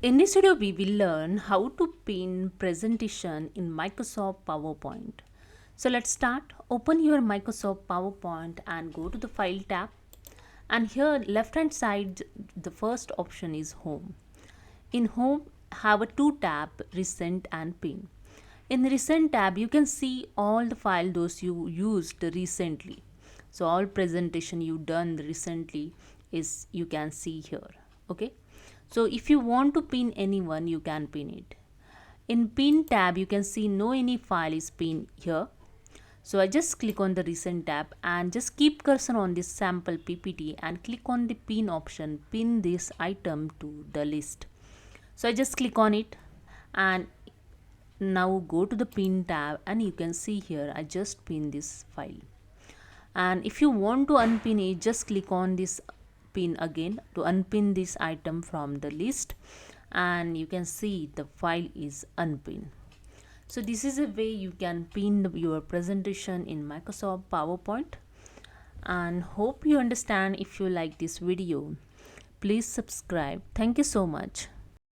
In this video, we will learn how to pin presentation in Microsoft PowerPoint. So let's start. Open your Microsoft PowerPoint and go to the File tab. And here, left hand side, the first option is Home. In Home, have a two tab, Recent and Pin. In the Recent tab, you can see all the file those you used recently. So all presentation you done recently is you can see here. Okay. So if you want to pin anyone, you can pin it. In Pin tab, you can see no any file is pinned here. So I just click on the Recent tab and just keep cursor on this sample PPT and click on the Pin option, pin this item to the list. So I just click on it and now go to the Pin tab and you can see here I just pin this file. And if you want to unpin it, just click on this pin again to unpin this item from the list, and you can see the file is unpinned. So this is a way you can pin your presentation in Microsoft PowerPoint, and hope you understand. If you like this video, please subscribe. Thank you so much.